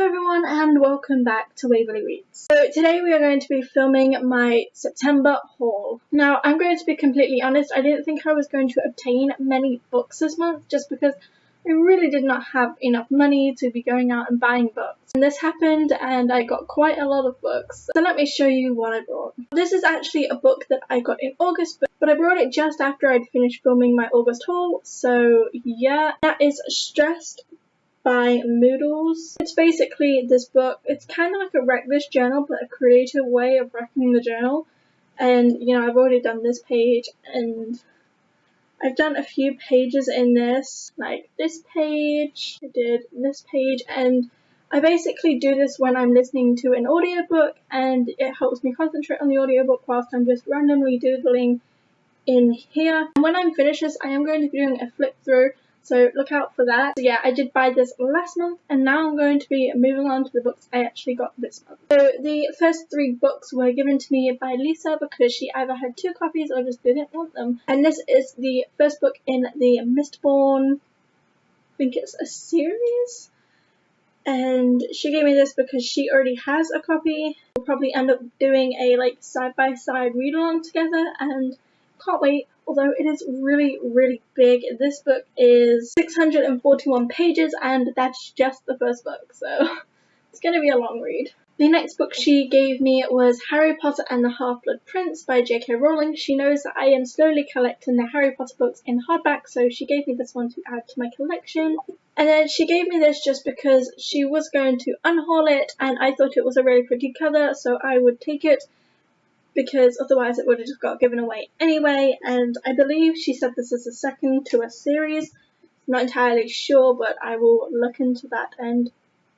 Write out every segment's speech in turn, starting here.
everyone and welcome back to WaverlyReads. So today we are going to be filming my September haul. Now I'm going to be completely honest, I didn't think I was going to obtain many books this month just because I really did not have enough money to be going out and buying books. And this happened and I got quite a lot of books. So let me show you what I brought. This is actually a book that I got in August, but I brought it just after I'd finished filming my August haul. So yeah, that is Stressed by Moodles. It's basically this book. It's kind of like a wreck this journal, but a creative way of wrecking the journal. And you know, I've already done this page and I've done a few pages in this, like this page, I did this page, and I basically do this when I'm listening to an audiobook and it helps me concentrate on the audiobook whilst I'm just randomly doodling in here. And when I'm finished this, I am going to be doing a flip through, so look out for that. So yeah, I did buy this last month and now I'm going to be moving on to the books I actually got this month. So the first 3 books were given to me by Lisa because she either had 2 copies or just didn't want them. And this is the first book in the Mistborn, I think it's a series. And she gave me this because she already has a copy. We'll probably end up doing a like side-by-side read-along together and can't wait. Although it is really big. This book is 641 pages and that's just the first book, so it's going to be a long read. The next book she gave me was Harry Potter and the Half-Blood Prince by J.K. Rowling. She knows that I am slowly collecting the Harry Potter books in hardback, so she gave me this one to add to my collection. And then she gave me this just because she was going to unhaul it and I thought it was a really pretty cover, so I would take it, because otherwise it would have just got given away anyway. And I believe she said this is a second to a series. I'm not entirely sure, but I will look into that and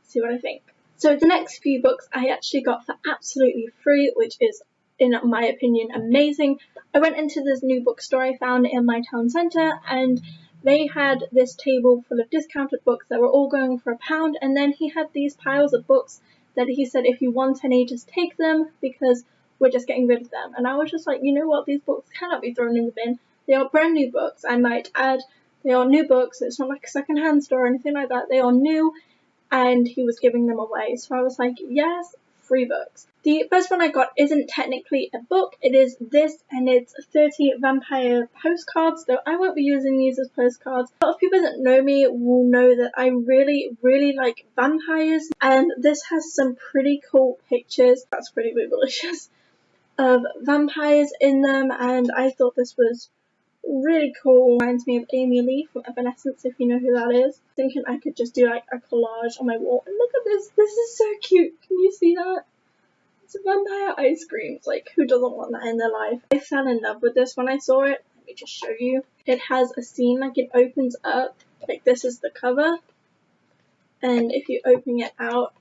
see what I think. So the next few books I actually got for absolutely free, which is, in my opinion, amazing. I went into this new bookstore I found in my town centre and they had this table full of discounted books that were all going for £1, and then he had these piles of books that he said if you want any, just take them because we're just getting rid of them. And I was just like, you know what, these books cannot be thrown in the bin. They are brand new books, I might add. They are new books. It's not like a second-hand store or anything like that. They are new, and he was giving them away. So I was like, yes, free books. The first one I got isn't technically a book. It is this, and it's 30 vampire postcards, though I won't be using these as postcards. A lot of people that know me will know that I really like vampires, and this has some pretty cool pictures. That's pretty boobalicious. Of vampires in them, and I thought this was really cool. Reminds me of Amy Lee from Evanescence, if you know who that is. Thinking I could just do like a collage on my wall. And look at this, this is so cute. Can you see that? It's a vampire ice cream. Like, who doesn't want that in their life? I fell in love with this when I saw it. Let me just show you. It has a scene, like it opens up, like this is the cover, and if you open it out,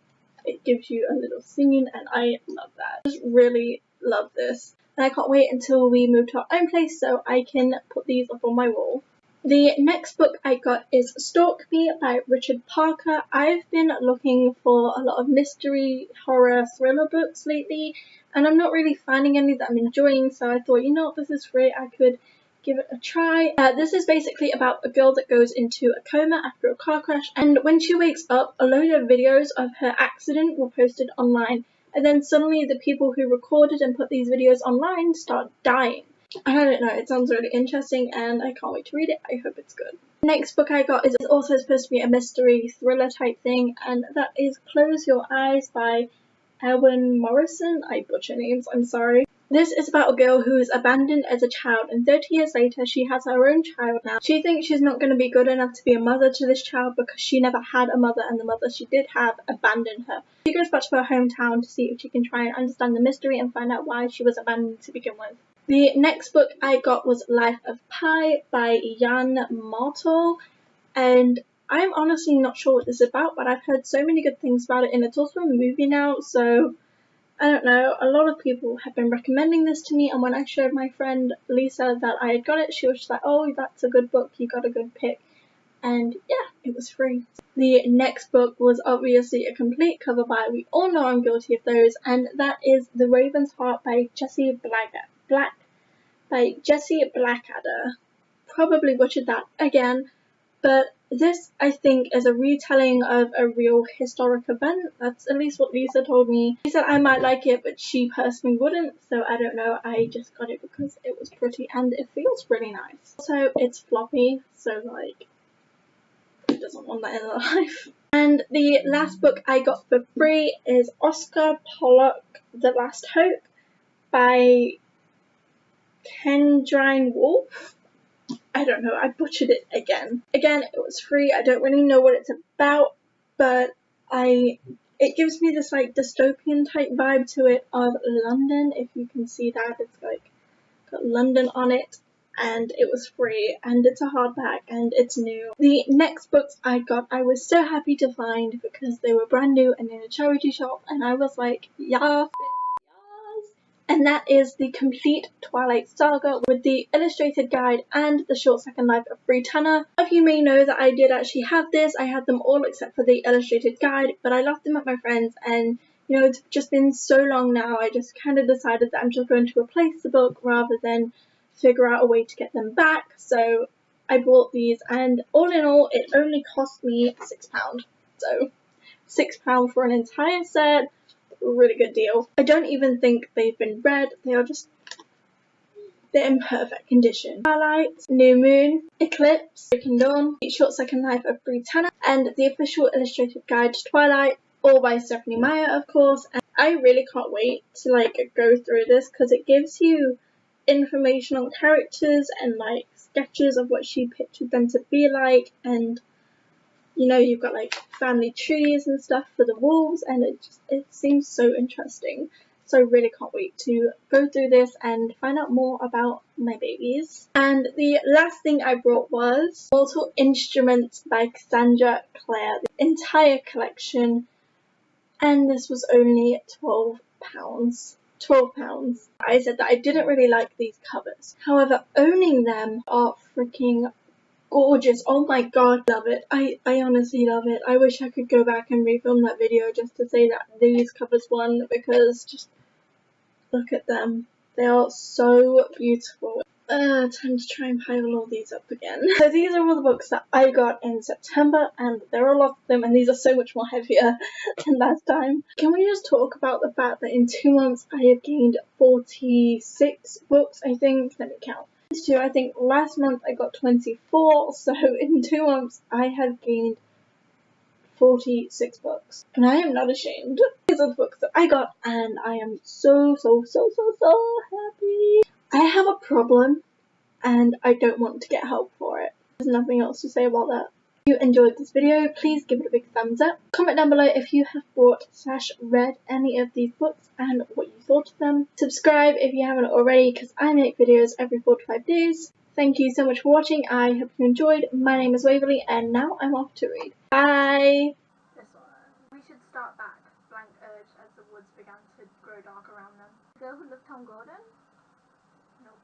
it gives you a little scene, and I love that. I just really love this, and I can't wait until we move to our own place so I can put these up on my wall. The next book I got is Stalk Me by Richard Parker. I've been looking for a lot of mystery, horror, thriller books lately, and I'm not really finding any that I'm enjoying, so I thought, you know what, this is free, I could give it a try. This is basically about a girl that goes into a coma after a car crash, and when she wakes up, a load of videos of her accident were posted online. And then suddenly the people who recorded and put these videos online start dying. I don't know, it sounds really interesting and I can't wait to read it. I hope it's good. The next book I got is also supposed to be a mystery thriller type thing, and that is Close Your Eyes by Erwin Morrison. I butcher names, I'm sorry. This is about a girl who is abandoned as a child, and 30 years later she has her own child now. She thinks she's not going to be good enough to be a mother to this child because she never had a mother, and the mother she did have abandoned her. She goes back to her hometown to see if she can try and understand the mystery and find out why she was abandoned to begin with. The next book I got was Life of Pi by Jan Martel, and I'm honestly not sure what this is about, but I've heard so many good things about it, and it's also a movie now, so I don't know, a lot of people have been recommending this to me, and when I showed my friend Lisa that I had got it, she was just like, oh, that's a good book, you got a good pick, and yeah, it was free. The next book was obviously a complete cover buy. We all know I'm guilty of those, and that is The Raven's Heart by Jessie Blackadder. Probably butchered that again, but this, I think, is a retelling of a real historic event. That's at least what Lisa told me. She said I might like it, but she personally wouldn't, so I don't know. I just got it because it was pretty and it feels really nice. Also, it's floppy, so like, who doesn't want that in their life? And the last book I got for free is Oscar Pollock, The Last Hope by Kendrine Wolf. I don't know, I butchered it again. Again, it was free. I don't really know what it's about, but it gives me this like dystopian type vibe to it of London. If you can see that, it's like got London on it, and it was free, and it's a hardback, and it's new. The next books I got, I was so happy to find because they were brand new and in a charity shop, and I was like, yes. And that is the complete Twilight Saga with the illustrated guide and the short second life of Britannia. Some of you may know that I did actually have this. I had them all except for the illustrated guide, but I left them at my friend's, and you know, it's just been so long now, I just kind of decided that I'm just going to replace the book rather than figure out a way to get them back. So I bought these, and all in all, it only cost me £6. So £6 for an entire set. Really good deal. I don't even think they've been read. They're in perfect condition. Twilight, New Moon, Eclipse, Breaking Dawn, The Short Second Life of Britannia, and the official illustrated guide to Twilight, all by Stephanie Meyer, of course. And I really can't wait to like go through this because it gives you information on characters and like sketches of what she pictured them to be like, and you know, you've got like family trees and stuff for the wolves, and it seems so interesting. So I really can't wait to go through this and find out more about my babies. And the last thing I brought was Mortal Instruments by Cassandra Clare, the entire collection, and this was only £12. £12. I said that I didn't really like these covers. However, owning them are freaking gorgeous. Oh my god, love it. I honestly love it. I wish I could go back and refilm that video just to say that these covers won, because just look at them. They are so beautiful. Time to try and pile all these up again. So these are all the books that I got in September, and there are a lot of them, and these are so much more heavier than last time. Can we just talk about the fact that in 2 months I have gained 46 books, I think. Let me count. I think last month I got 24, so in 2 months I have gained 46 books, and I am not ashamed. These are the books that I got, and I am so happy. I have a problem, and I don't want to get help for it. There's nothing else to say about that. If you enjoyed this video, please give it a big thumbs up. Comment down below if you have bought/read any of these books and what you thought of them. Subscribe if you haven't already, because I make videos every 4 to 5 days. Thank you so much for watching. I hope you enjoyed. My name is Waverly, and now I'm off to read. Bye! This one. We should start back. Blank urge as the woods began to grow dark around them. The girl who loved Tom Gordon? Nope.